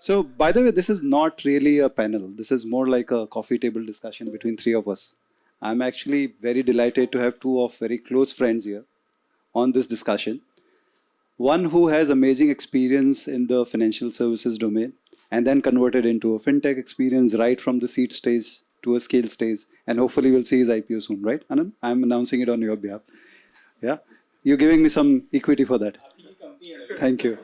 So, by the way, this is not really a panel. This is more like a coffee table discussion between three of us. I'm actually very delighted to have two of very close friends here on this discussion. One who has amazing experience in the financial services domain and then converted into a fintech experience right from the seed stage to a scale stage. And hopefully we'll see his IPO soon, right, Anand? I'm announcing it on your behalf. Yeah, you're giving me some equity for that. Thank you.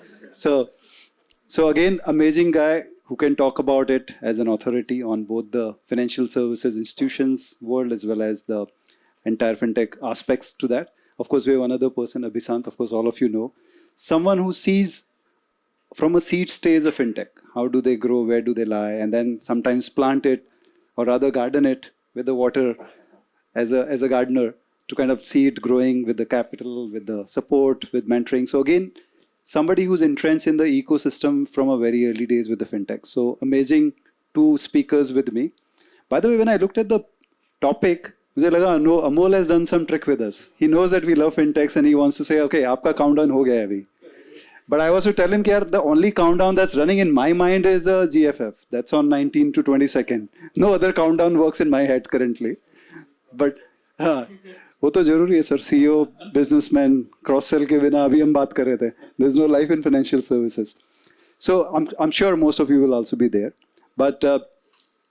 So again, amazing guy who can talk about it as an authority on both the financial services institutions world as well as the entire fintech aspects to that. Of course, we have another person, Abhishant, of course, all of you know. Someone who sees from a seed stage of fintech, how do they grow, where do they lie, and then sometimes plant it or rather garden it with the water as a gardener to kind of see it growing with the capital, with the support, with mentoring. So again, somebody who's entrenched in the ecosystem from a very early days with the fintech. So amazing two speakers with me. By the way, when I looked at the topic, मुझे लगा no, Amol has done some trick with us. He knows that we love fintechs and he wants to say, okay, आपका countdown हो गया है अभी. But I was to tell him that the only countdown that's running in my mind is a GFF. That's on 19 to 22nd. No other countdown works in my head currently. But हाँ, वो तो जरूरी है sir. CEO, businessman, cross sell के बिना अभी हम बात कर रहे थे. There's no life in financial services. So I'm sure most of you will also be there. But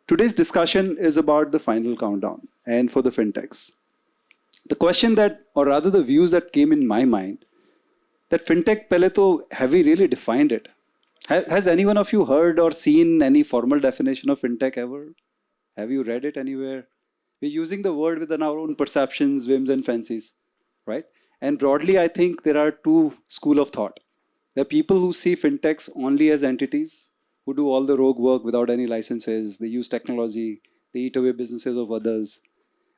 today's discussion is about the final countdown and for the fintechs. The question that, or rather the views that came in my mind, that fintech pehle to, have we really defined it? Has any one of you heard or seen any formal definition of fintech ever? Have you read it anywhere? We're using the word within our own perceptions, whims and fancies, right? And broadly, I think there are two schools of thought. There are people who see fintechs only as entities, who do all the rogue work without any licenses. They use technology. They eat away businesses of others.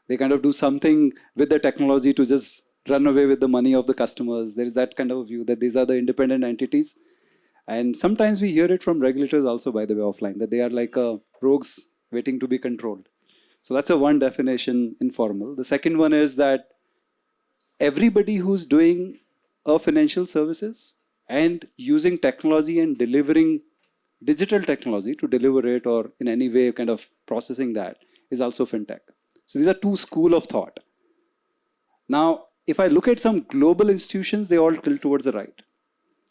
They kind of do something with the technology to just run away with the money of the customers. There is that kind of a view that these are the independent entities. And sometimes we hear it from regulators also, by the way, offline, that they are like rogues waiting to be controlled. So that's a one definition, informal. The second one is that everybody who's doing a financial services and using technology and delivering digital technology to deliver it or in any way kind of processing that is also fintech. So these are two schools of thought. Now, if I look at some global institutions, they all tilt towards the right.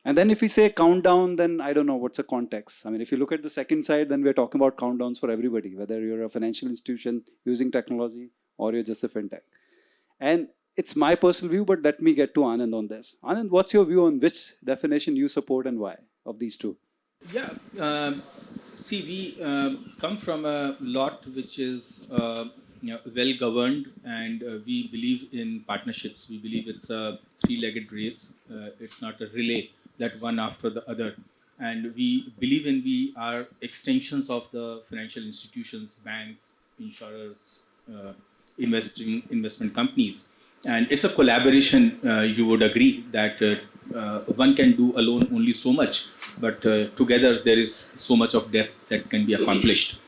And then if we say countdown, then I don't know what's the context. I mean, if you look at the second side, then we're talking about countdowns for everybody, whether you're a financial institution using technology or you're just a fintech. And it's my personal view, but let me get to Anand on this. Anand, what's your view on which definition you support and why of these two? Yeah, see, we come from a lot which is well governed, and we believe in partnerships. We believe it's a three-legged race. It's not a relay that one after the other. And we believe we are extensions of the financial institutions, banks, insurers, investment companies. And it's a collaboration, you would agree, that one can do alone only so much, but together there is so much of depth that can be accomplished.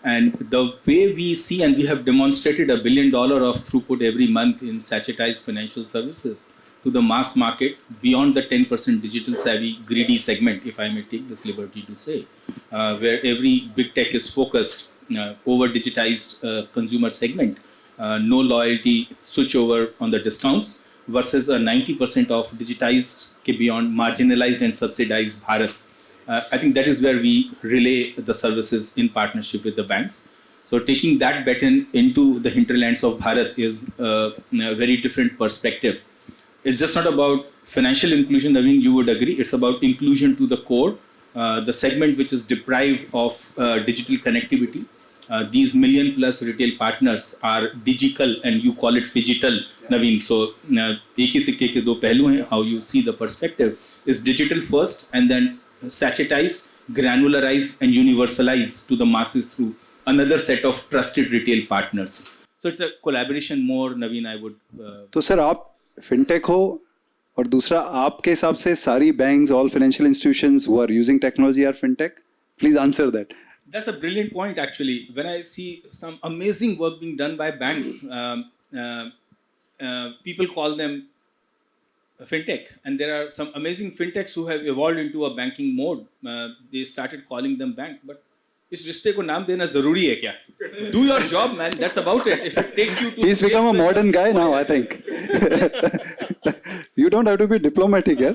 And the way we see, and we have demonstrated $1 billion of throughput every month in sachetized financial services to the mass market beyond the 10% digital savvy greedy segment, if I may take this liberty to say, where every big tech is focused, over digitized consumer segment, no loyalty switchover on the discounts versus a 90% of digitized beyond marginalized and subsidized Bharat. I think that is where we relay the services in partnership with the banks. So taking that baton into the hinterlands of Bharat is a very different perspective. It's just not about financial inclusion, Navin, you would agree. It's about inclusion to the core, the segment which is deprived of digital connectivity. These million plus retail partners are digital and you call it phygital, Navin. So एक ही सिक्के के दो पहलू हैं. How you see the perspective is digital first and then sachetized, granularized and universalized to the masses through another set of trusted retail partners. So it's a collaboration more, Navin, I would. तो sir आप fintech हो और दूसरा आपके हिसाब से सारी banks, all financial institutions who are using technology are fintech? Please answer that. That's a brilliant point, actually. When I see some amazing work being done by banks, people call them fintech, and there are some amazing fintechs who have evolved into a banking mode. They started calling them bank, but इस रिश्ते को नाम देना जरूरी है क्या? Do your job, man. That's about it. If it takes you to He's become a modern guy now, I think. You don't have to be diplomatic here.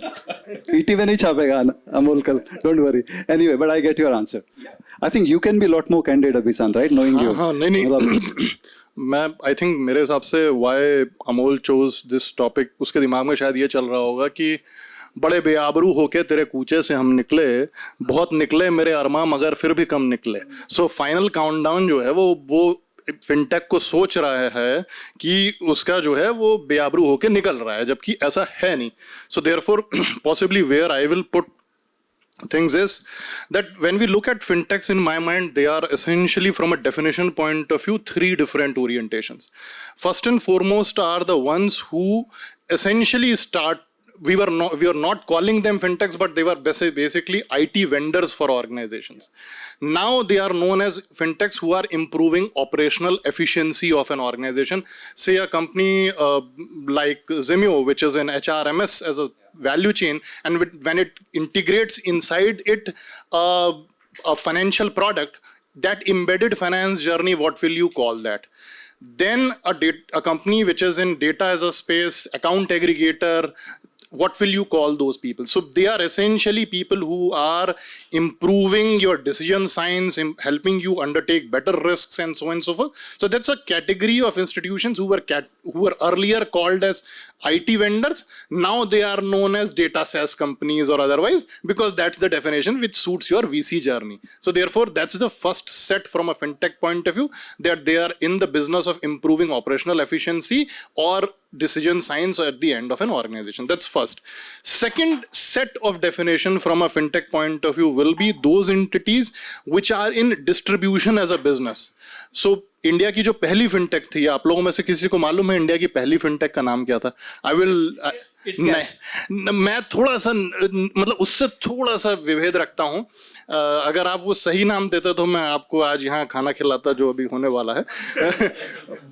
ET में नहीं छापेगा अमोल कल. Don't worry. Anyway, but I get your answer. I think you can be a lot more candid, Abhishant, right? Knowing you. हाँ नहीं मैं I think मेरे हिसाब से why Amol chose this topic, उसके दिमाग में शायद ये चल रहा होगा कि बड़े बेआबरू होके तेरे कूचे से हम निकले, बहुत निकले मेरे अरमा मगर फिर भी कम निकले. सो फाइनल काउंटडाउन जो है वो फिनटेक को सोच रहा है कि उसका जो है वो बेआबरू होके निकल रहा है, जबकि ऐसा है नहीं. So therefore possibly where I will put things is that when we look at fintechs, in my mind they are essentially, from a definition point of view, three different orientations. First and foremost are the ones who essentially start, we were not calling them fintechs, but they were basically IT vendors for organizations. Now they are known as fintechs who are improving operational efficiency of an organization. Say a company like Zimeo, which is an HRMS as a value chain, and when it integrates inside it a financial product, that embedded finance journey, what will you call that? Then a company which is in data as a space, account aggregator, what will you call those people? So they are essentially people who are improving your decision science, helping you undertake better risks, and so on and so forth. So that's a category of institutions who were earlier called as IT vendors. Now they are known as data SaaS companies or otherwise, because that's the definition which suits your VC journey. So therefore, that's the first set from a fintech point of view, that they are in the business of improving operational efficiency or decision science at the end of an organization. That's first. Second set of definition from a fintech point of view will be those entities which are in distribution as a business. So India की जो पहली fintech थी, आप लोगों में से किसी को मालूम है इंडिया की पहली फिनटेक का नाम क्या था? मैं थोड़ा सा मतलब उससे थोड़ा सा विभेद रखता हूं. अगर आप वो सही नाम देते तो मैं आपको आज यहाँ खाना खिलाता जो अभी होने वाला है.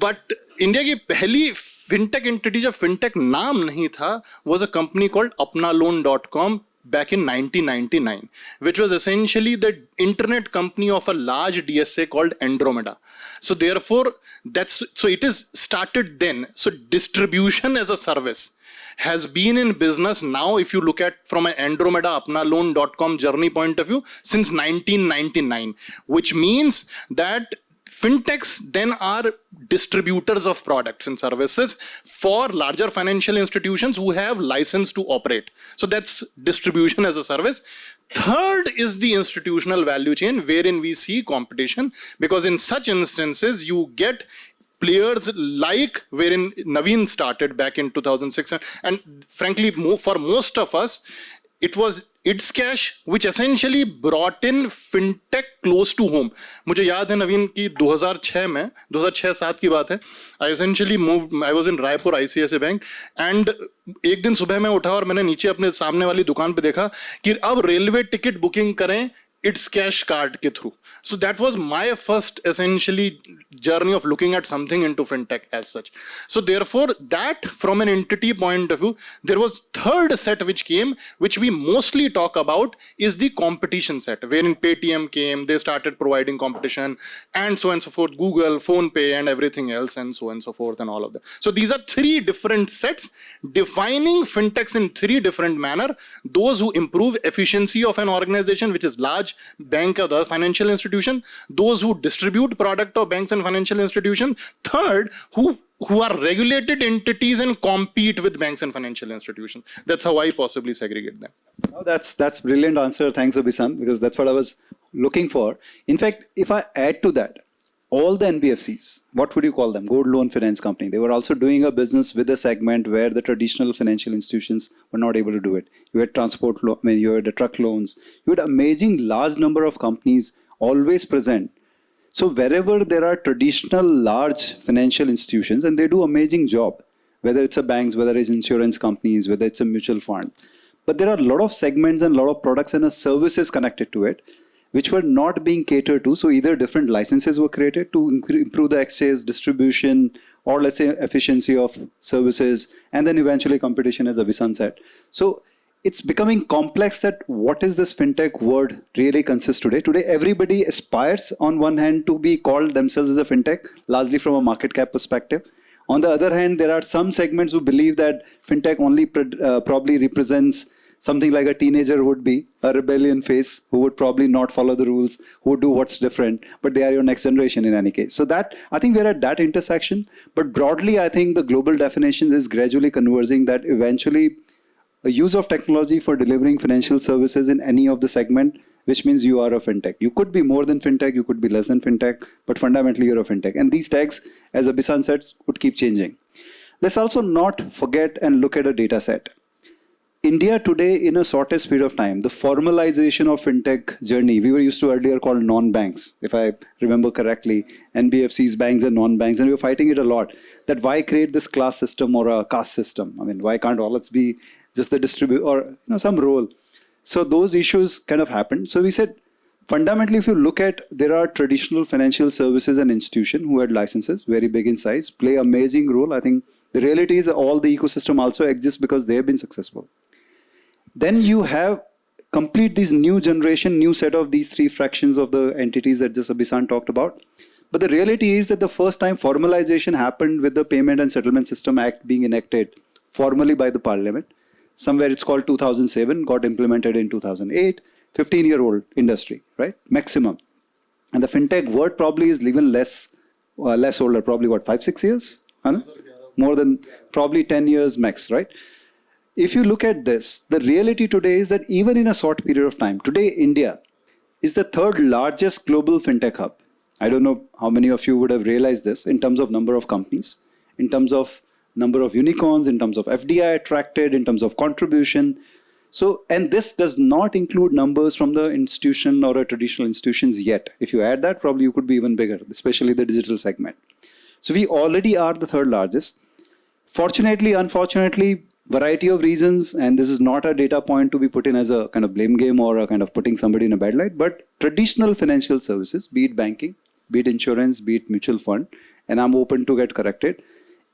बट इंडिया की पहली फिनटेक एंटिटी, जब फिनटेक नाम नहीं था, was a company called apnaloan.com back in 1999, which was essentially the internet company of a large DSA called Andromeda. So therefore, so it is started then. So distribution as a service has been in business now, if you look at from an Andromeda apnaloan.com journey point of view, since 1999, which means that fintechs then are distributors of products and services for larger financial institutions who have license to operate. So that's distribution as a service. Third is the institutional value chain, wherein we see competition, because in such instances you get players like wherein Navin started back in 2006, and frankly for most of us it was It's Cash, which essentially brought in fintech close to home. मुझे याद है नवीन की 2006 में, 2006-7 की बात है, I essentially moved, I was in Raipur ICICI bank, and एक दिन सुबह मैं उठा और मैंने नीचे अपने सामने वाली दुकान पे देखा कि अब रेलवे टिकट बुकिंग करें It's Cash कार्ड के through. So that was my first essentially journey of looking at something into fintech as such. So therefore, that from an entity point of view, there was third set which came, which we mostly talk about, is the competition set, wherein Paytm came, they started providing competition, and so on and so forth, Google, PhonePe, and everything else, and so on and so forth, and all of that. So these are three different sets defining fintechs in three different manner. Those who improve efficiency of an organization, which is large bank or the financial institution, those who distribute product of banks and financial institutions. Third, who are regulated entities and compete with banks and financial institutions. That's how I possibly segregate them. Oh, that's brilliant answer. Thanks, Abhishant, because that's what I was looking for. In fact, if I add to that, all the NBFCs, what would you call them? Gold loan finance company. They were also doing a business with a segment where the traditional financial institutions were not able to do it. You had you had the truck loans. You had amazing large number of companies always present. So wherever there are traditional large financial institutions, and they do amazing job, whether it's a banks, whether it's insurance companies, whether it's a mutual fund, but there are a lot of segments and a lot of products and services connected to it, which were not being catered to. So either different licenses were created to improve the access, distribution, or let's say efficiency of services, and then eventually competition, as Abhishant said. So it's becoming complex that what is this fintech word really consists today. Today, everybody aspires on one hand to be called themselves as a fintech, largely from a market cap perspective. On the other hand, there are some segments who believe that fintech only probably represents something like a teenager would be, a rebellion phase, who would probably not follow the rules, who would do what's different, but they are your next generation in any case. So that, I think we're at that intersection. But broadly, I think the global definition is gradually converging that eventually a use of technology for delivering financial services in any of the segment, which means you are a fintech. You could be more than fintech, you could be less than fintech, but fundamentally you're a fintech. And these tags, as Abhishant said, would keep changing. Let's also not forget and look at a data set. India today, in a shortest period of time, the formalization of fintech journey, we were used to earlier called non-banks, if I remember correctly, NBFCs, banks and non-banks, and we were fighting it a lot, that why create this class system or a caste system? I mean, why can't all us be just the distributor or some role? So those issues kind of happened. So we said, fundamentally, if you look at, there are traditional financial services and institutions who had licenses, very big in size, play amazing role. I think the reality is all the ecosystem also exists because they have been successful. Then you have complete this new generation, new set of these three fractions of the entities that just Abhishant talked about. But the reality is that the first time formalization happened with the Payment and Settlement System Act being enacted formally by the Parliament. Somewhere it's called 2007, got implemented in 2008, 15-year-old industry, right? Maximum. And the fintech word probably is even less older, probably what, 5-6 years? Anand? More than probably 10 years max, right? If you look at this, the reality today is that even in a short period of time, today India is the third largest global fintech hub. I don't know how many of you would have realized this in terms of number of companies, in terms of number of unicorns, in terms of FDI attracted, in terms of contribution. So, and this does not include numbers from the institution or a traditional institutions yet. If you add that, probably you could be even bigger, especially the digital segment. So we already are the third largest. Fortunately, unfortunately, variety of reasons, and this is not a data point to be put in as a kind of blame game or a kind of putting somebody in a bad light, but traditional financial services, be it banking, be it insurance, be it mutual fund, and I'm open to get corrected,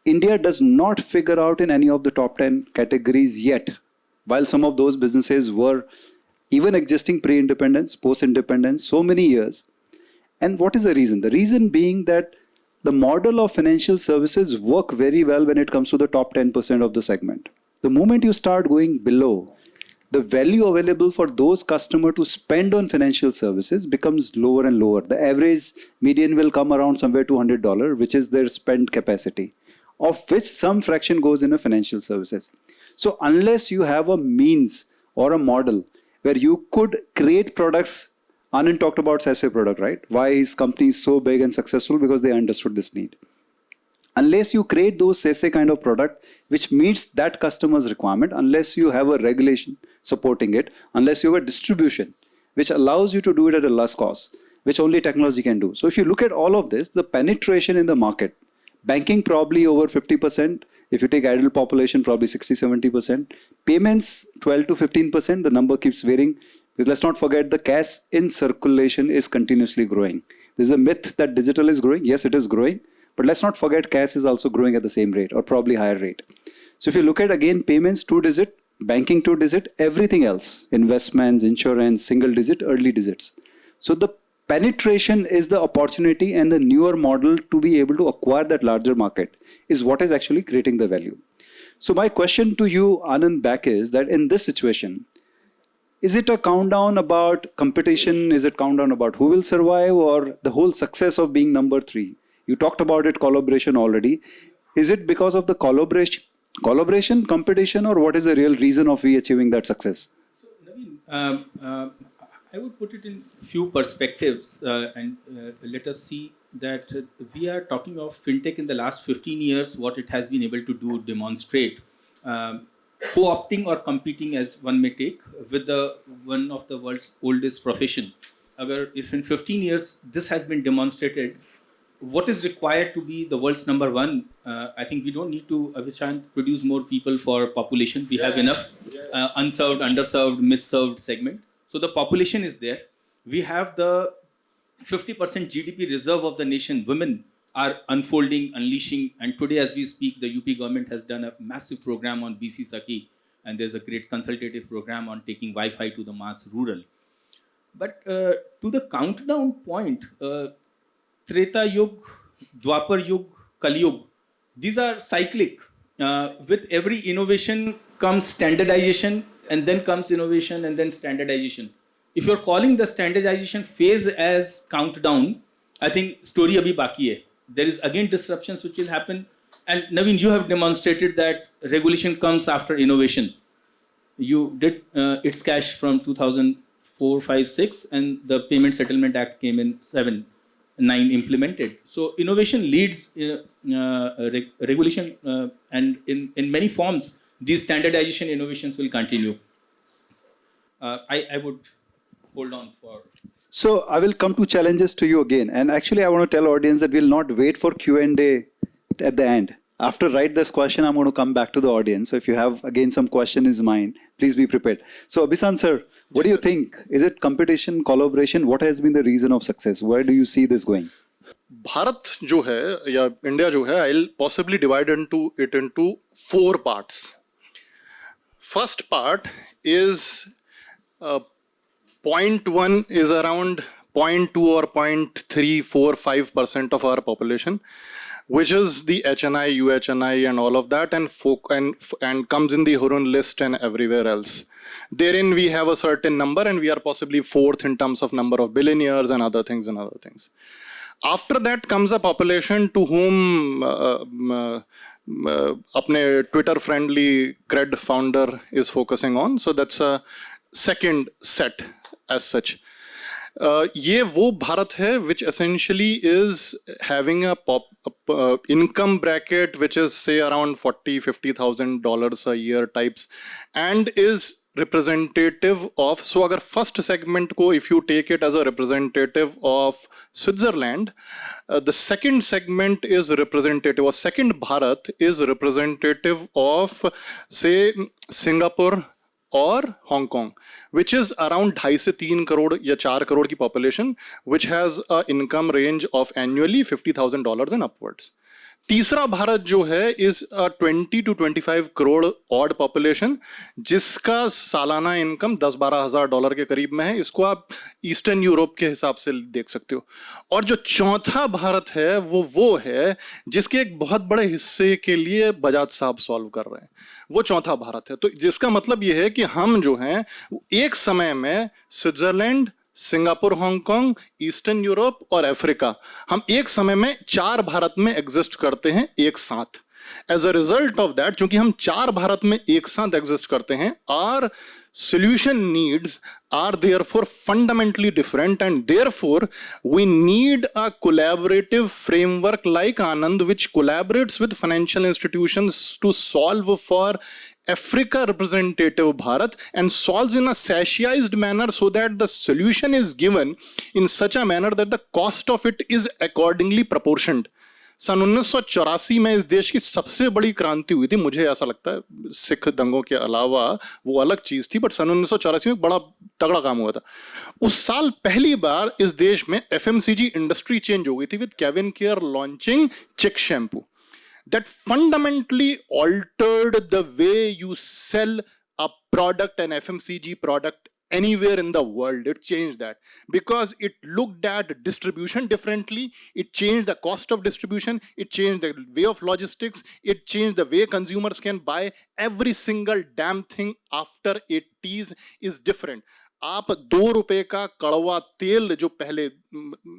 India does not figure out in any of the top 10 categories yet, while some of those businesses were even existing pre-independence, post-independence, so many years. And what is the reason? The reason being that the model of financial services work very well when it comes to the top 10% of the segment. The moment you start going below, the value available for those customers to spend on financial services becomes lower and lower. The average median will come around somewhere $200, which is their spend capacity, of which some fraction goes in a financial services. So unless you have a means or a model where you could create products, Anand talked about SaaS product, right? Why is companies so big and successful? Because they understood this need. Unless you create those SaaS kind of product which meets that customer's requirement, unless you have a regulation supporting it, unless you have a distribution which allows you to do it at a less cost, which only technology can do. So if you look at all of this, the penetration in the market, banking probably over 50%, if you take adult population probably 60-70%, payments 12 to 15%, the number keeps varying. Because let's not forget the cash in circulation is continuously growing. There's a myth that digital is growing. Yes, it is growing. But let's not forget cash is also growing at the same rate or probably higher rate. So if you look at again payments 2-digit, banking 2-digit, everything else, investments, insurance, single digit, early digits. So the penetration is the opportunity and the newer model to be able to acquire that larger market is what is actually creating the value. So my question to you, Anand, back is that in this situation, is it a countdown about competition? Is it countdown about who will survive or the whole success of being number 3? You talked about it, collaboration already. Is it because of the collaboration, competition, or what is the real reason of we achieving that success? So, Navin, I would put it in few perspectives and let us see that we are talking of fintech in the last 15 years, what it has been able to do, demonstrate. Co-opting or competing as one may take with the one of the world's oldest profession. If in 15 years this has been demonstrated, what is required to be the world's number one? I think we don't need to, Abhishant, produce more people for population. We have enough unserved, underserved, misserved segment. So the population is there. We have the 50% GDP reserve of the nation. Women are unfolding, unleashing. And today, as we speak, the UP government has done a massive program on BC Sakhi, and there's a great consultative program on taking Wi-Fi to the mass rural. But to the countdown point, Treta Yug, Dwapar Yug, Kali Yug, these are cyclic. With every innovation comes standardization, and then comes innovation, and then standardization. If you're calling the standardization phase as countdown, I think story abhi baki hai. There is again disruptions which will happen. And Navin, you have demonstrated that regulation comes after innovation. You did its cash from 2004, 5, 6, and the Payment Settlement Act came in 7, 9 implemented. So innovation leads regulation, and in many forms, these standardization innovations will continue. I would hold on for. So I will come to challenges to you again. And actually, I want to tell audience that we'll not wait for Q&A at the end. After write this question, I'm going to come back to the audience. So if you have again some question in mind, please be prepared. So Abhishant sir, what do you think? Is it competition, collaboration? What has been the reason of success? Where do you see this going? Bharat जो है या India जो है, I'll possibly divide it into 4 parts. First part is 0.1 is around 0.2 or 0.345% of our population, which is the HNI, UHNI, and all of that, and comes in the Hurun list and everywhere else. Therein, we have a certain number, and we are possibly 4th in terms of number of billionaires and other things. After that comes a population to whom apne Twitter-friendly cred founder is focusing on. So that's a second set as such. ये वो भारत है which essentially is having a income bracket which is say around $40,000-$50,000 a year types, and is representative of, so agar first segment ko if you take it as a representative of Switzerland, the second segment is representative, or second Bharat is representative of say Singapore or Hong Kong, which is around 2.5 से 3 करोड़ या 4 करोड़ की population, which has an income range of annually $50,000 and upwards. तीसरा भारत जो है is a 20 to 25 crore odd population, जिसका सालाना income $10-12,000 के करीब में है. इसको आप ईस्टर्न यूरोप के हिसाब से देख सकते हो. और जो चौथा भारत है वो है जिसके एक बहुत बड़े हिस्से के लिए बजाज साहब सॉल्व कर रहे हैं. वो चौथा भारत है. तो जिसका मतलब ये है कि हम जो हैं एक समय में Switzerland, Singapore, Hong Kong, eastern Europe और अफ्रीका, हम एक समय में 4 भारत में एग्जिस्ट करते हैं एक साथ. As a result of that, चूंकि हम 4 भारत में एक साथ एग्जिस्ट करते हैं, are solution needs are therefore fundamentally different, and therefore we need a collaborative framework like Anand, which collaborates with financial institutions to solve for Africa representative Bharat and solves in a satiized manner so that the solution is given in such a manner that the cost of it is accordingly proportioned. सन 1984 में इस देश की सबसे बड़ी क्रांति हुई थी. मुझे ऐसा लगता है सिख दंगों के अलावा वो अलग चीज थी, बट सन 1984 में एक बड़ा तगड़ा काम हुआ था. उस साल पहली बार इस देश में FMCG इंडस्ट्री चेंज हो गई थी with CavinKare launching Chik shampoo. That fundamentally altered the way you sell a product, an FMCG product anywhere in the world. It changed that because it looked at distribution differently. It changed the cost of distribution. It changed the way of logistics. It changed the way consumers can buy. Every single damn thing after 80s is different. आप 2 रुपए का कड़वा तेल जो पहले,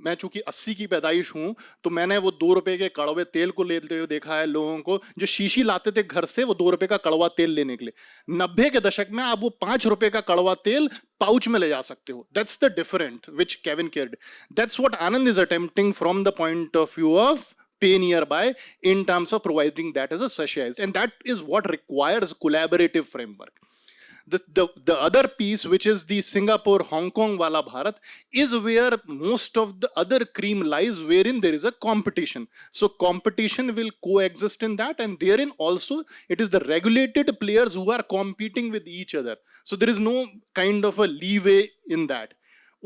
मैं चूंकि 80 की पैदाइश हूं तो मैंने वो 2 रुपए के कड़वे तेल को लेते हुए देखा है लोगों को जो शीशी लाते थे घर से वो 2 रुपए का कड़वा तेल लेने के लिए. 90 के दशक में आप वो 5 रुपए का कड़वा तेल पाउच में ले जा सकते हो. That's the difference which Kevin cared. That's what Anand is attempting from the point of view of PayNearby in terms of providing that as a satiized, and that is what requires collaborative framework. The other piece, which is the Singapore, Hong Kong wala Bharat, is where most of the other cream lies, wherein there is a competition. So competition will coexist in that, and therein also it is the regulated players who are competing with each other. So there is no kind of a leeway in that.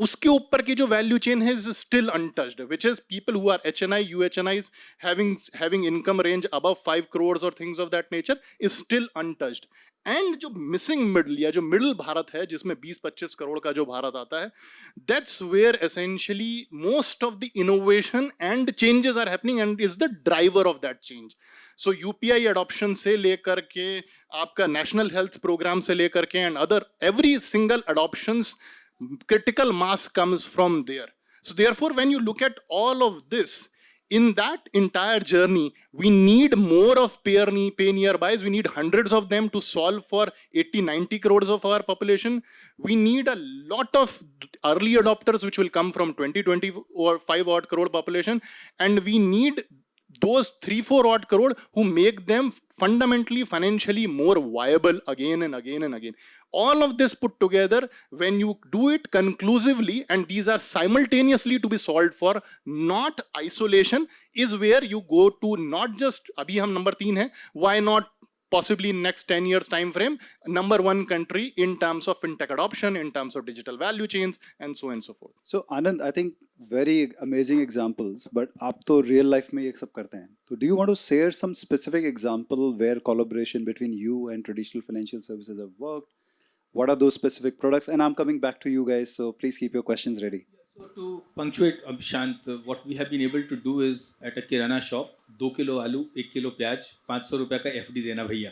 उसके ऊपर की जो value chain है is still untouched, which is people who are HNI, UHNIs having income range above 5 crores or things of that nature is still untouched. And जो missing middle या जो middle Bharat है जिसमें 20-25 करोड़ का जो भारत आता है, that's where essentially most of the innovation and changes are happening and is the driver of that change. So UPI adoption से लेकर के आपका नेशनल हेल्थ प्रोग्राम से लेकर के and other every single adoptions, critical mass comes from there. So therefore, when you look at all of this, in that entire journey, we need more of PayNearbys. We need hundreds of them to solve for 80-90 crores of our population. We need a lot of early adopters which will come from 20 or 5 odd crore population, and we need those 3-4 odd crore who make them fundamentally financially more viable again and again and again. All of this put together, when you do it conclusively, and these are simultaneously to be solved for, not isolation, is where you go to not just abhi hum number 3 hai, why not possibly in next 10 years time frame number 1 country in terms of fintech adoption, in terms of digital value chains, and so on and so forth. So Anand, I think very amazing examples, but आप तो real life में ये सब करते हैं. So do you want to share some specific example where collaboration between you and traditional financial services have worked? What are those specific products? And I'm coming back to you guys, so please keep your questions ready. So to punctuate, Abhishant, what we have been able to do is at a kirana shop, 2 kilo aloo, 1 kilo pyaj, 500 रुपया का FD देना भैया.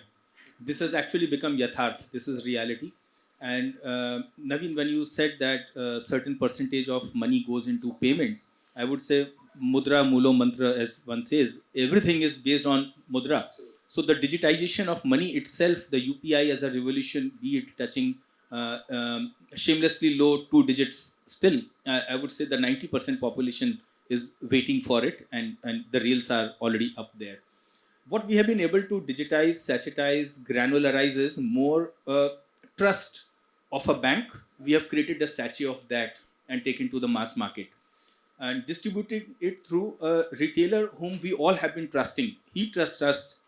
This has actually become yatharth. This is reality. And Navin, when you said that certain percentage of money goes into payments, I would say mudra mulo mantra, as one says, everything is based on mudra. So the digitization of money itself, the UPI as a revolution, be it touching shamelessly low 2 digits still, I would say the 90% population is waiting for it, and the rails are already up there. What we have been able to digitize, sachetize, granularize is more trust of a bank. We have created a sachet of that and taken to the mass market and distributed it through a retailer whom we all have been trusting. He trusts us,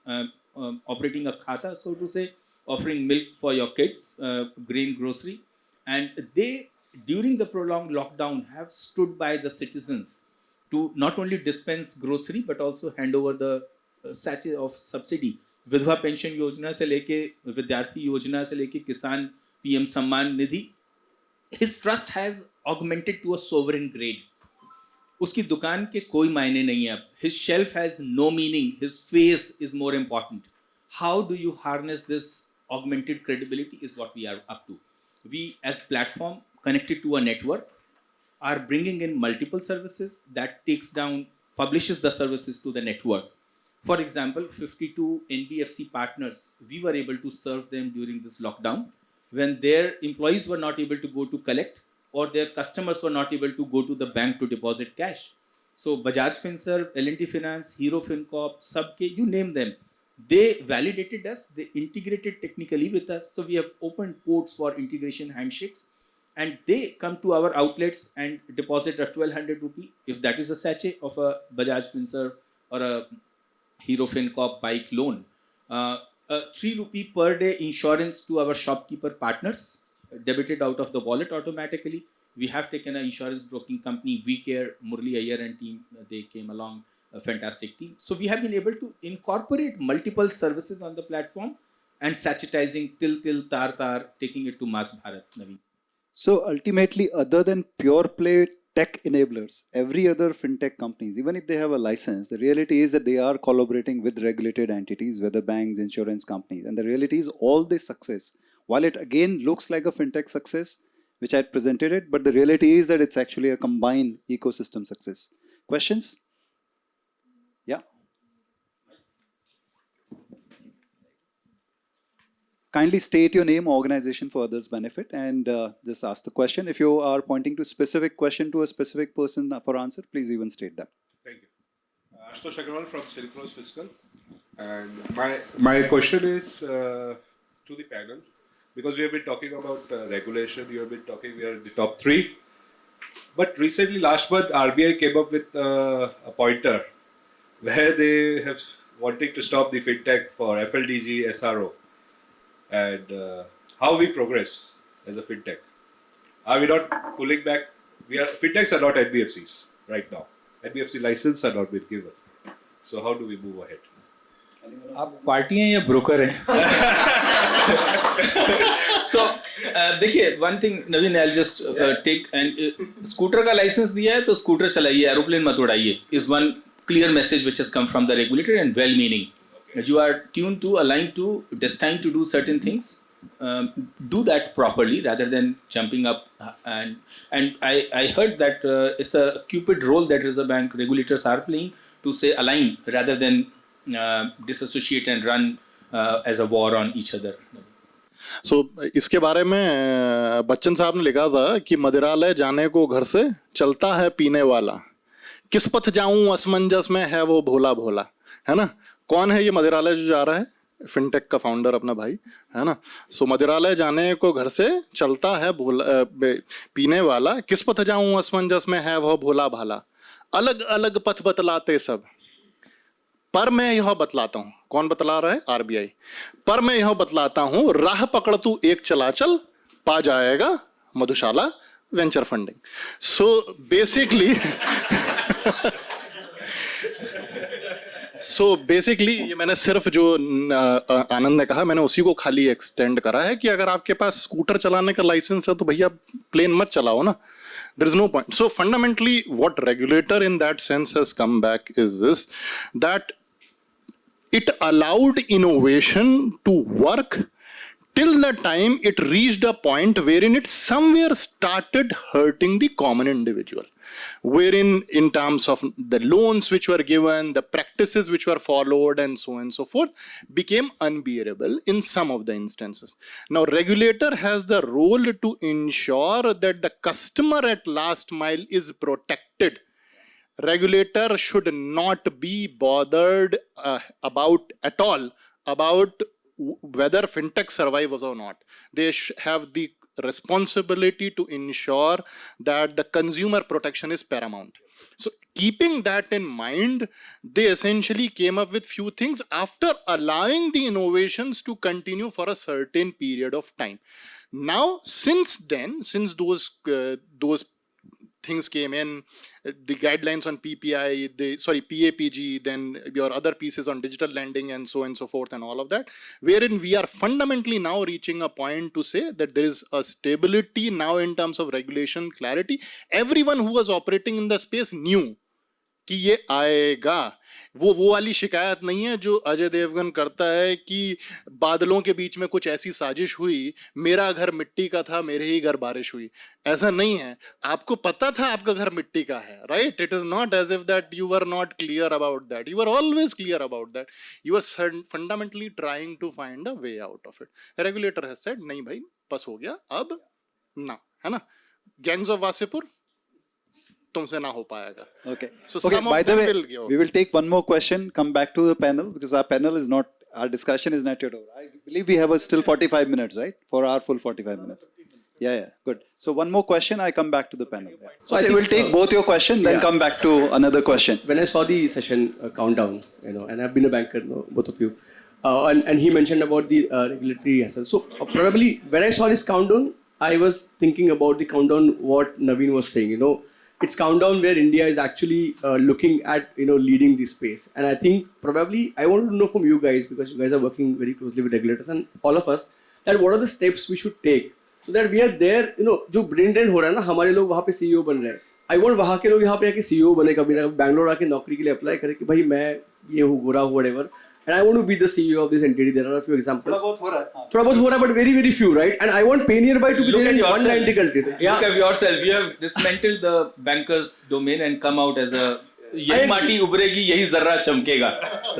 operating a khata, so to say, offering milk for your kids, grain, grocery. And they, during the prolonged lockdown, have stood by the citizens to not only dispense grocery, but also hand over the sachet of subsidy. विधवा pension योजना से लेके विद्यार्थी योजना से लेके किसान PM Samman Nidhi. His trust has augmented to a sovereign grade. उसकी दुकान के कोई मायने नहीं है अब. His shelf has no meaning. His face is more important. How do you harness this augmented credibility is what we are up to. We as platform connected to a network are bringing in multiple services that takes down, publishes the services to the network. For example, 52 NBFC partners, we were able to serve them during this lockdown when their employees were not able to go to collect, or their customers were not able to go to the bank to deposit cash. So Bajaj FinServ, L&T Finance, Hero FinCorp, Subke, you name them, they validated us, they integrated technically with us. So we have opened ports for integration handshakes, and they come to our outlets and deposit a 1200 rupee, if that is a sachet of a Bajaj FinServ or a Hero FinCorp bike loan. A 3 rupee per day insurance to our shopkeeper partners, debited out of the wallet automatically. We have taken an insurance broking company, WeCare, Murli Iyer and team, they came along, a fantastic team. So we have been able to incorporate multiple services on the platform and sachetizing til, tar, taking it to mass Bharat, Navin. So ultimately, other than pure play tech enablers, every other fintech companies, even if they have a license, the reality is that they are collaborating with regulated entities, whether banks, insurance companies. And the reality is all this success, while it again looks like a fintech success, which I had presented it, but the reality is that it's actually a combined ecosystem success. Questions? Yeah. Kindly state your name, organization for others' benefit, and just ask the question. If you are pointing to specific question to a specific person for answer, please even state that. Thank you. Ashutosh Agarwal from Silk Road Fiscal. And my question is to the panel, because we have been talking about regulation, you have been talking, we are in the top 3. But recently, last month, RBI came up with a pointer where they have wanting to stop the fintech for FLDG, SRO. And how we progress as a fintech. Are we not pulling back FinTechs are not NBFCs right now. NBFC license are not been given. So how do we move ahead? आप party हैं या broker हैं? So देखिए, one thing Naveen, I'll just take and scooter का licence दिया है तो scooter चलाइए, एरोप्लेन मत उड़ाइए, is one clear message which has come from the regulator and well meaning. You are tuned to, aligned to, destined to do certain things. Do that properly rather than jumping up and I heard that it's a cupid role that Reserve Bank regulators are playing to say align rather than disassociate and run as a war on each other. इसके बारे में बच्चन साहब ने लिखा था कि मदिरालय जाने को घर से चलता है पीने वाला, किस पथ जाऊं असमंजस में है वो भोला भोला, है ना। कौन है ये मदिरालय जो जा रहा है? फिनटेक का फाउंडर अपना भाई, है ना। सो मदिरालय जाने को घर से चलता है पीने वाला, किस पथ जाऊं असमंजस में है वह भोला भाला, अलग अलग पथ बतलाते सब, पर मैं यह बतलाता हूं। कौन बतला रहा है? आरबीआई। पर मैं यह बतलाता हूं, राह पकड़ तू एक चलाचल, पा जाएगा मधुशाला वेंचर फंडिंग। सो बेसिकली ये मैंने सिर्फ जो आनंद ने कहा मैंने उसी को खाली एक्सटेंड करा है कि अगर आपके पास स्कूटर चलाने का लाइसेंस है तो भैया प्लेन मत चलाओ ना। There is no point. So fundamentally what regulator in that sense has come back is this, that it allowed innovation to work till the time it reached a point wherein it somewhere started hurting the common individual, wherein in terms of the loans which were given, the practices which were followed and so on and so forth became unbearable in some of the instances. Now regulator has the role to ensure that the customer at last mile is protected. Regulator should not be bothered about at all about whether fintech survives or not. They have the responsibility to ensure that the consumer protection is paramount. So keeping that in mind, they essentially came up with few things after allowing the innovations to continue for a certain period of time. Now, since then, since those things came in, the guidelines on PPI, PAPG, then your other pieces on digital lending and so on and so forth and all of that, wherein we are fundamentally now reaching a point to say that there is a stability now in terms of regulation clarity. Everyone who was operating in the space knew कि ये आएगा। वो वाली शिकायत नहीं है जो अजय देवगन करता है कि बादलों के बीच में कुछ ऐसी साजिश हुई, मेरा घर मिट्टी का था, मेरे ही घर बारिश हुई। ऐसा नहीं है, आपको पता था आपका घर मिट्टी का है, right? It is not as if that you were not clear about that, you are always clear about that, you are fundamentally trying to find a way out of it. Regulator has said नहीं भाई बस हो गया, अब ना, है ना। Gangs of Wasseypur तुमसे ना हो पाएगा। Okay. So by the way, we will take one more question, come back to the panel because our panel is not, our discussion is not yet over. I believe we have still 45 minutes, right? For our full 45 minutes. Yeah, good. So one more question, I come back to the panel. Yeah. So I will take both your questions, then come back to another question. When I saw the session countdown, and I've been a banker, both of you, and he mentioned about the regulatory hassle. So probably when I saw this countdown, I was thinking about the countdown what Navin was saying, it's countdown where India is actually looking at leading this space. And I think probably I want to know from you guys, because you guys are working very closely with regulators and all of us, that what are the steps we should take so that we are there, जो brain drain हो रहा है ना, हमारे लोग वहाँ पे CEO बन रहे हैं, I want वहाँ के लोग यहाँ पे आके CEO बने, कभी ना बैंगलोर आके नौकरी के लिए अप्लाई करे कि भाई मैं ये हूँ गोरा हूँ whatever, and I want to be the CEO of this entity. There are a few examples. थोड़ा बहुत हो रहा है, but very very few, right? And I want PayNearby to be there in 190 countries. Look at yourself. You have dismantled the bankers domain and come out as a यही माटी उभरेगी, यही जर्रा चमकेगा,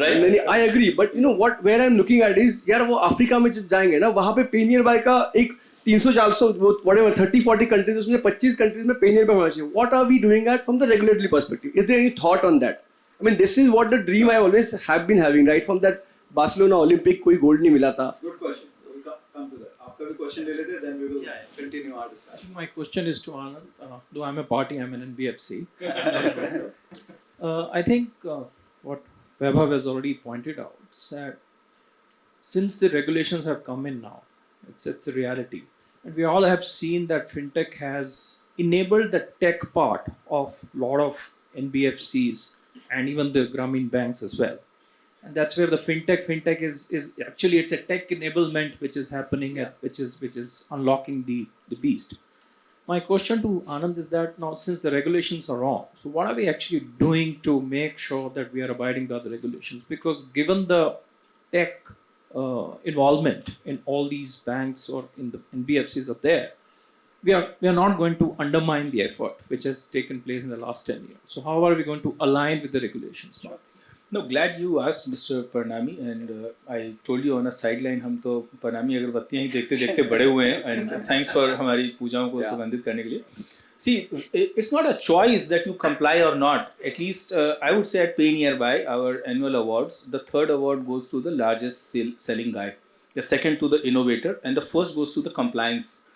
right? I agree, but what where I'm looking at is यार वो Africa में जब जाएंगे ना, वहाँ पे PayNearby का एक 300-400 whatever 30-40 countries, उसमें 25 countries में PayNearby होना चाहिए. What are we doing at from the regulatory perspective? Is there any thought on that? I mean, this is what the dream I always have been having, right? From that Barcelona Olympic, कोई gold नहीं मिला था. Good question. We'll come to that. आपका भी question ले लेते हैं, then we will continue our discussion. My question is to Anand. Though I'm a party, I'm an NBFC. I think what Vaibhav has already pointed out is that since the regulations have come in now, it's a reality. And we all have seen that fintech has enabled the tech part of a lot of NBFCs and even the Grameen banks as well. And that's where the fintech is actually it's a tech enablement which is happening which is unlocking the beast. My question to Anand is that now since the regulations are wrong, so what are we actually doing to make sure that we are abiding by the regulations? Because given the tech involvement in all these banks or in the NBFCs are there, we are not going to undermine the effort which has taken place in the last 10 years. So how are we going to align with the regulations? No, glad you asked, Mr. Parnami, and I told you on a sideline, हम तो Parnami अगरबत्तियाँ ही देखते देखते बड़े हुए हैं, and thanks for हमारी पूजाओं को सुगंधित करने के लिए. See, it's not a choice that you comply or not. At least I would say at PayNearby, our annual awards, the third award goes to the largest selling guy, the second to the innovator, and the first goes to the compliance.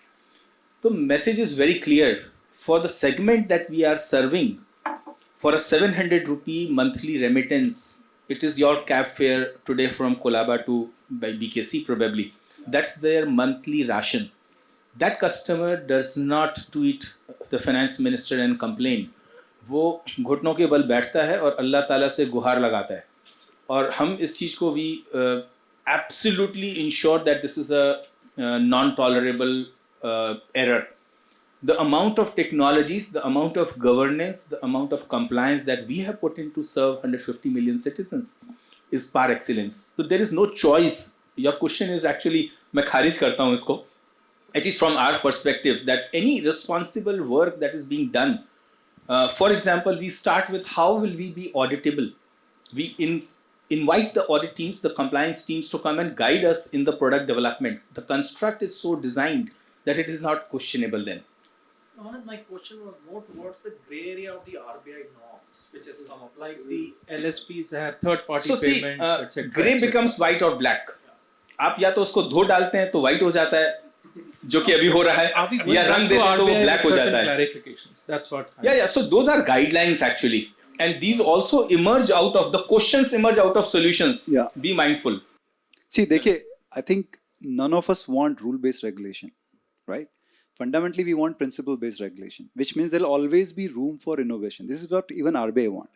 The message is very clear. For the segment that we are serving, for a 700 rupee monthly remittance, it is your cab fare today from Kolaba to by BKC probably. That's their monthly ration. That customer does not tweet the finance minister and complain. वो घुटनों के बल बैठता है और अल्लाह ताला से गुहार लगाता है. और हम इस चीज़ को भी absolutely ensure that this is a non-tolerable error. The amount of technologies, the amount of governance, the amount of compliance that we have put in to serve 150 million citizens is par excellence. So there is no choice. Your question is actually, मैं खारिज करता हूँ इसको. At least from our perspective, that any responsible work that is being done, for example, we start with how will we be auditable? We invite the audit teams, the compliance teams to come and guide us in the product development. The construct is so designed that it is not questionable then. Anand, my question was more towards the grey area of the RBI norms, which has come up, like the LSPs have third-party payments, etc. Grey becomes white or black. आप या तो उसको धो डालते हैं तो white हो जाता है, जो कि अभी हो रहा है, या रंग देते हैं तो वो black हो जाता है. That's what. Yeah. So those are guidelines actually, and these also emerge out of the questions, emerge out of solutions. Yeah. Be mindful. See, देखिए, I think none of us want rule-based regulation, right? Fundamentally, we want principle-based regulation, which means there will always be room for innovation. This is what even RBI want.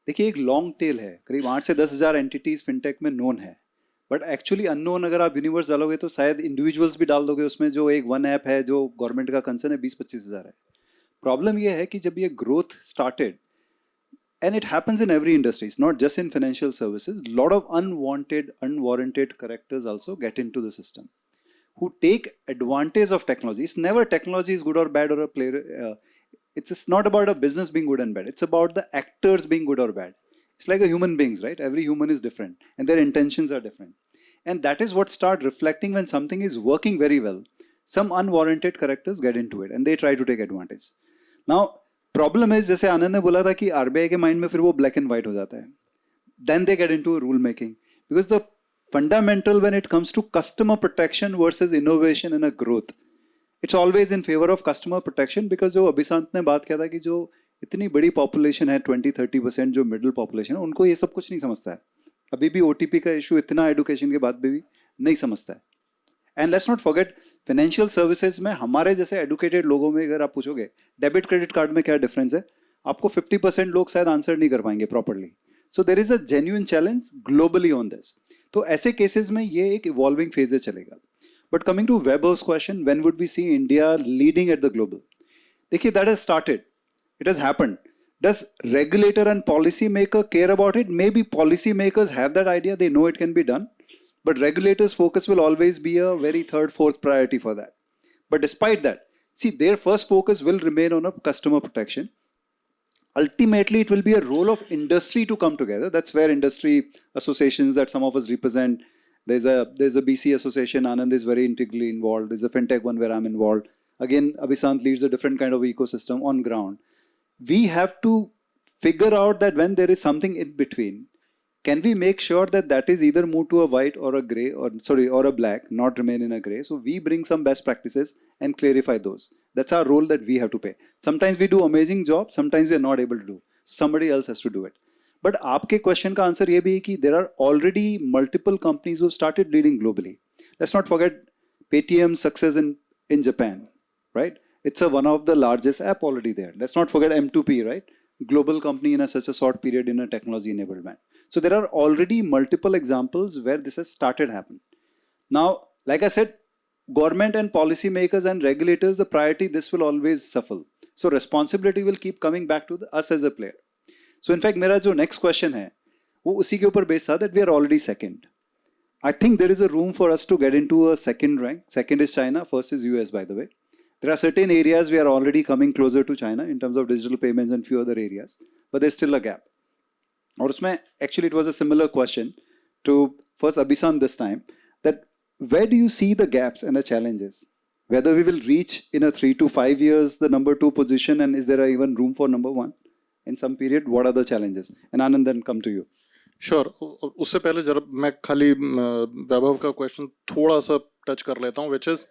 देखिए, एक long tail है, करीब 8 से 10,000 entities fintech में known है, but actually unknown अगर आप universe डालोगे तो शायद individuals भी डाल दोगे उसमें, जो एक one app है जो government का concern है 20-25 हज़ार है. Problem ये है कि जब ये growth started, and it happens in every industry, it's not just in financial services, a lot of unwarranted characters also get into the system, who take advantage of technology. It's never technology is good or bad or a player. It's not about a business being good and bad. It's about the actors being good or bad. It's like a human beings, right? Every human is different and their intentions are different. And that is what start reflecting when something is working very well. Some unwarranted characters get into it and they try to take advantage. Now, problem is, जैसे आनंद ने बोला था कि RBI के mind में फिर वो black and white हो जाता है. Then they get into rule making. Because the fundamental when it comes to customer protection versus innovation and a growth, it's always in favor of customer protection, because जो अभिशांत ने बात किया था कि जो इतनी बड़ी population है 20-30% जो middle population है, उनको ये सब कुछ नहीं समझता है. अभी भी OTP का issue इतना education के बाद भी नहीं समझता है. And let's not forget, financial services में हमारे जैसे educated लोगों में अगर आप पूछोगे debit credit card में क्या difference है, आपको 50% लोग शायद answer नहीं कर पाएंगे properly. So there is a genuine challenge globally on this. तो ऐसे cases में ये एक evolving phase है चलेगा. But coming to Webber's question, when would we see India leading at the global? देखिए, that has started. It has happened. Does regulator and policy maker care about it? Maybe policy makers have that idea, they know it can be done. But regulators' focus will always be a very third, fourth priority for that. But despite that, see, their first focus will remain on a customer protection. Ultimately, it will be a role of industry to come together. That's where industry associations that some of us represent. There's a BC association, Anand is very integrally involved. There's a FinTech one where I'm involved. Again, Abhishant leads a different kind of ecosystem on ground. We have to figure out that when there is something in between, can we make sure that that is either moved to a white or a gray, or a black, not remain in a gray. So we bring some best practices and clarify those. That's our role that we have to play. Sometimes we do amazing job, sometimes we are not able to do. Somebody else has to do it. But आपके question का answer ये भी है कि there are already multiple companies who started leading globally. Let's not forget Paytm's success in Japan, right? it's one of the largest app already there. Let's not forget M2P, right? Global company in such a short period in a technology enablement. So there are already multiple examples where this has started happening. Now, like I said, government and policymakers and regulators, the priority, this will always suffer. So responsibility will keep coming back to us as a player. So in fact, मेरा जो next question है, वो उसी के ऊपर based था that we are already second. I think there is a room for us to get into a second rank. Second is China, first is US, by the way. There are certain areas we are already coming closer to China in terms of digital payments and few other areas, but there's still a gap. और उसमें actually it was a similar question to first Abhishant this time, that where do you see the gaps and the challenges? Whether we will reach in a 3 to 5 years the number 2 position, and is there even room for number 1 in some period? What are the challenges? And Anand, then come to you. Sure. उससे पहले जरा मैं खाली वैभव का question थोड़ा सा touch कर लेता हूँ, which is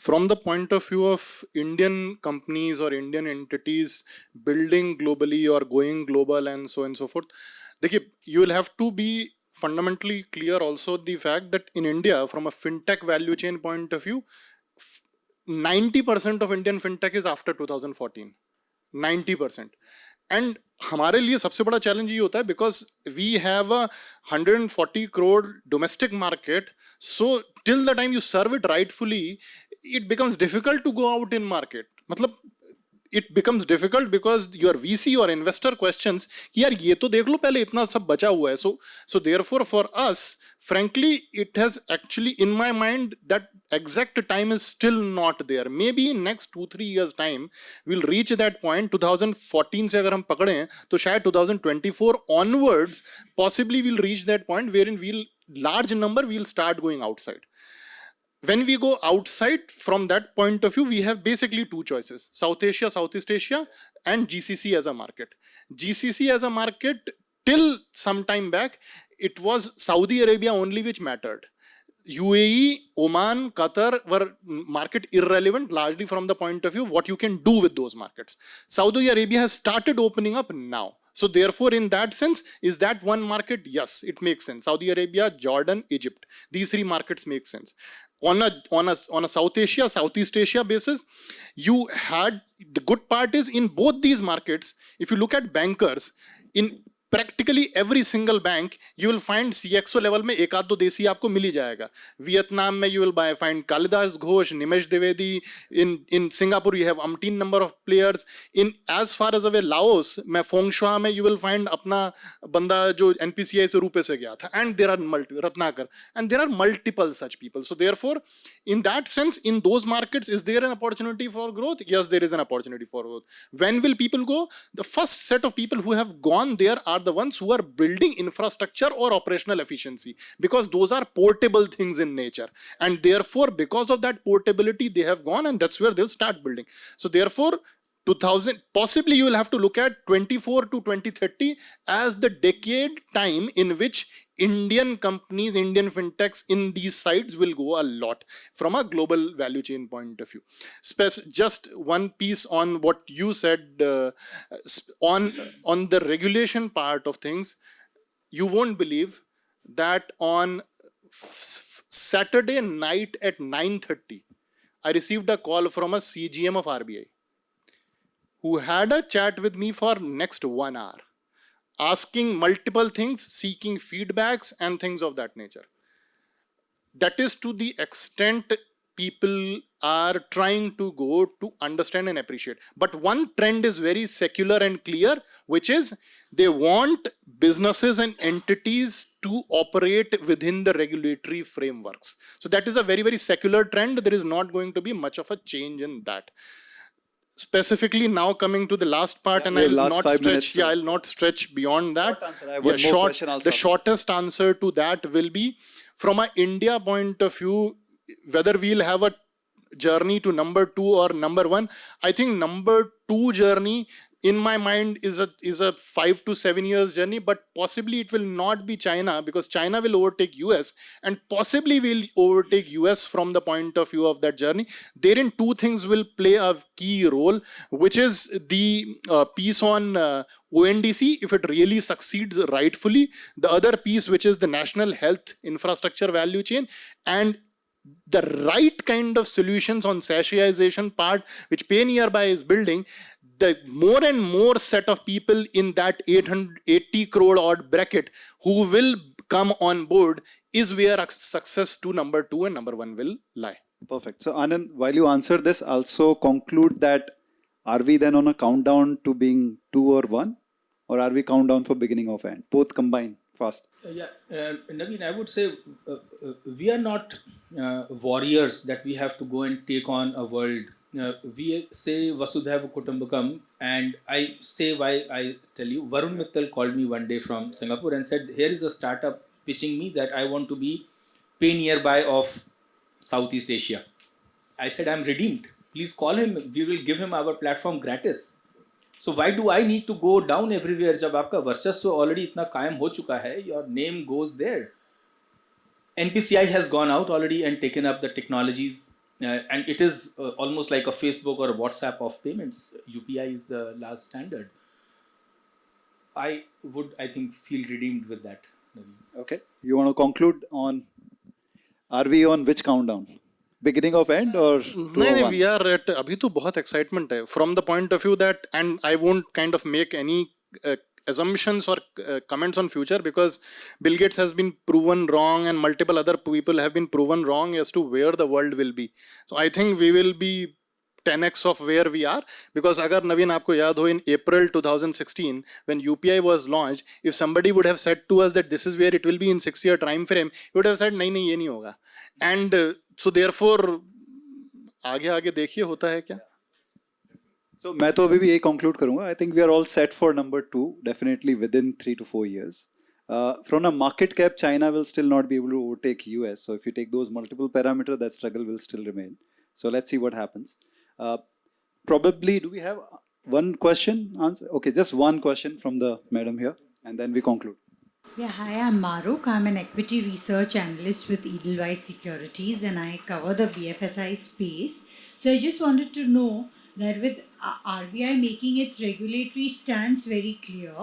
from the point of view of Indian companies or Indian entities building globally or going global and so on and so forth. देखिए, you will have to be fundamentally clear also the fact that in India, from a fintech value chain point of view, 90% of Indian fintech is after 2014. 90%. And हमारे लिए सबसे बड़ा challenge ये होता है because we have a 140 crore domestic market, so till the time you serve it rightfully, it becomes difficult to go out in market. मतलब it becomes difficult because your VC or investor questions कि यार ये तो देख लो पहले इतना सब बचा हुआ है. So therefore for us, frankly, it has actually, in my mind, that exact time is still not there. Maybe in next 2-3 years time, we'll reach that point. 2014 से अगर हम पकड़ें, तो शायद 2024 onwards, possibly we'll reach that point wherein large number we'll start going outside. When we go outside, from that point of view, we have basically 2 choices: South Asia, Southeast Asia, and GCC as a market. GCC as a market, till some time back, it was Saudi Arabia only which mattered. UAE, Oman, Qatar were market irrelevant largely from the point of view of what you can do with those markets. Saudi Arabia has started opening up now. So therefore, in that sense, is that one market? Yes, it makes sense. Saudi Arabia, Jordan, Egypt. These 3 markets make sense. On a South Asia, Southeast Asia basis, you had, the good part is in both these markets, if you look at bankers, in practically every single bank, you will find CXO level में एक आध दो देसी आपको मिल ही जाएगा. Vietnam में you will find Kalidas Ghosh, Nimesh Dwivedi. In Singapore you have umpteen number of players. In as far as away Laos में Fengshui में you will find अपना बंदा जो NPCI से रुपए से गया था. And there are Ratnakar, and there are multiple such people. So therefore, in that sense, in those markets, is there an opportunity for growth? Yes, there is an opportunity for growth. When will people go? The first set of people who have gone there are the ones who are building infrastructure or operational efficiency, because those are portable things in nature, and therefore because of that portability they have gone, and that's where they'll start building. So therefore 2000, possibly you will have to look at 24 to 2030 as the decade time in which Indian companies, Indian fintechs in these sites will go a lot from a global value chain point of view. Just one piece on what you said on the regulation part of things. You won't believe that on Saturday night at 9:30, I received a call from a CGM of RBI who had a chat with me for next 1 hour, asking multiple things, seeking feedbacks and things of that nature. That is to the extent people are trying to go to understand and appreciate. But one trend is very secular and clear, which is they want businesses and entities to operate within the regulatory frameworks. So that is a very, very secular trend. There is not going to be much of a change in that. Specifically now coming to the last part, and I'll not stretch beyond that. The shortest answer to that will be, from an India point of view, whether we'll have a journey to number 2 or number 1. I think number 2 journey in my mind is a 5 to 7 years journey, but possibly it will not be China, because China will overtake US, and possibly will overtake US from the point of view of that journey. Therein 2 things will play a key role, which is the piece on ONDC, if it really succeeds rightfully. The other piece, which is the national health infrastructure value chain, and the right kind of solutions on satirization part, which PayNearby is building, the more and more set of people in that 880 crore odd bracket who will come on board is where success to number 2 and number 1 will lie. Perfect. So Anand, while you answer this, also conclude that are we then on a countdown to being 2 or 1? Or are we countdown for beginning of end? Both combined fast. Navin, I would say we are not warriors that we have to go and take on a world. We say Vasudhaiva Kutumbakam, and I say why I tell you. Varun Mittal called me one day from Singapore and said, here is a startup pitching me that I want to be PayNearby of Southeast Asia. I said, I'm redeemed. Please call him. We will give him our platform gratis. So why do I need to go down everywhere? जब आपका वर्चस्व already इतना कायम हो चुका है, your name goes there. NPCI has gone out already and taken up the technologies, and it is almost like a Facebook or a WhatsApp of payments. UPI is the last standard. I would, I think, feel redeemed with that. Okay. You want to conclude on, are we on which countdown? Beginning of end or No, we are at abhi to bahut excitement hai from the point of view that, and I won't kind of make any assumptions or comments on future, because Bill Gates has been proven wrong and multiple other people have been proven wrong as to where the world will be. So I think we will be 10x of where we are, because agar Navin aapko yaad ho, in April 2016 when UPI was launched, if somebody would have said to us that this is where it will be in 6-year time frame, he would have said nahi ye nahi hoga. And so therefore आगे देखिए होता है क्या. So मैं तो अभी भी यही conclude करूँगा. I think we are all set for number 2, definitely within 3 to 4 years. From a market cap, China will still not be able to overtake US. So if you take those multiple parameters, that struggle will still remain. So let's see what happens. Probably, do we have one question answer? Okay, just one question from the madam here, and then we conclude. Yeah, hi, I'm Maruk. I'm an equity research analyst with Edelweiss Securities, and I cover the BFSI space. So I just wanted to know that with RBI making its regulatory stance very clear,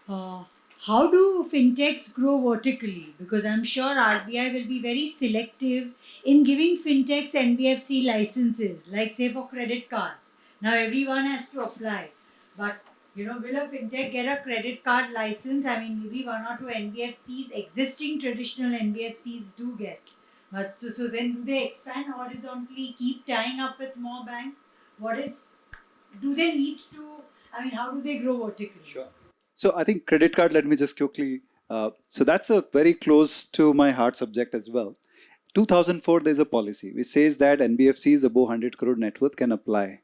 how do fintechs grow vertically? Because I'm sure RBI will be very selective in giving fintechs NBFC licenses, like say for credit cards. Now everyone has to apply, but will a fintech get a credit card license? I mean, maybe 1 or 2 NBFCs, existing traditional NBFCs do get. But so then do they expand horizontally, keep tying up with more banks? Do they need to, how do they grow vertically? Sure. So I think credit card, let me just quickly, so that's a very close to my heart subject as well. 2004, there's a policy which says that NBFCs above 100 crore net worth can apply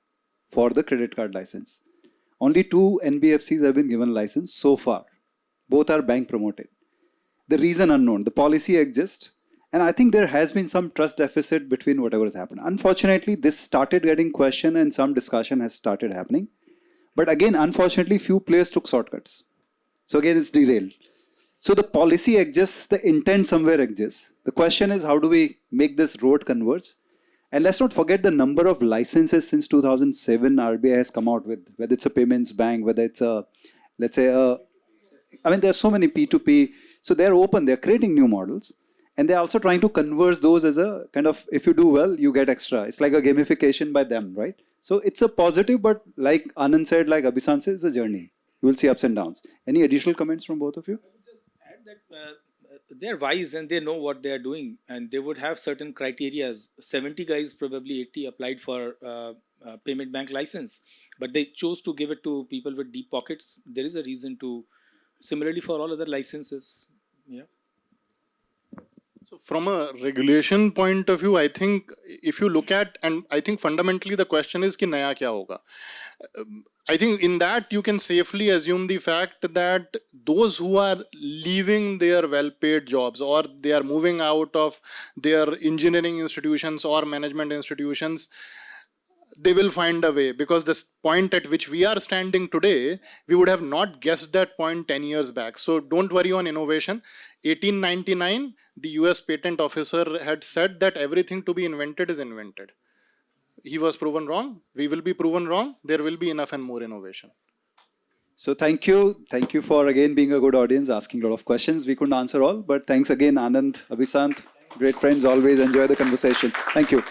for the credit card license. Only 2 NBFCs have been given license so far. Both are bank promoted. The reason unknown. The policy exists. And I think there has been some trust deficit between whatever has happened. Unfortunately, this started getting questioned and some discussion has started happening. But again, unfortunately, few players took shortcuts. So again, it's derailed. So the policy exists, the intent somewhere exists. The question is, how do we make this road converge? And let's not forget the number of licenses since 2007 RBI has come out with, whether it's a payments bank, whether it's a, let's say, there are so many P2P. So they're open, they're creating new models. And they're also trying to converge those as a kind of, if you do well, you get extra. It's like a gamification by them, right? So it's a positive, but like Anand said, like Abhishant said, it's a journey. You will see ups and downs. Any additional comments from both of you? I would just add that they're wise and they know what they're doing, and they would have certain criteria. 70 guys, probably 80, applied for payment bank license, but they chose to give it to people with deep pockets. There is a reason to, similarly for all other licenses. Yeah. So from a regulation point of view, I think if you look at, and I think fundamentally the question is ki naya kya hoga. I think in that you can safely assume the fact that those who are leaving their well-paid jobs, or they are moving out of their engineering institutions or management institutions, they will find a way, because this point at which we are standing today, we would have not guessed that point 10 years back. So don't worry on innovation. 1899, the US patent officer had said that everything to be invented is invented. He was proven wrong. We will be proven wrong. There will be enough and more innovation. So thank you. Thank you for again being a good audience, asking a lot of questions. We couldn't answer all, but thanks again, Anand, Abhishant, Great friends always. Enjoy the conversation. Thank you.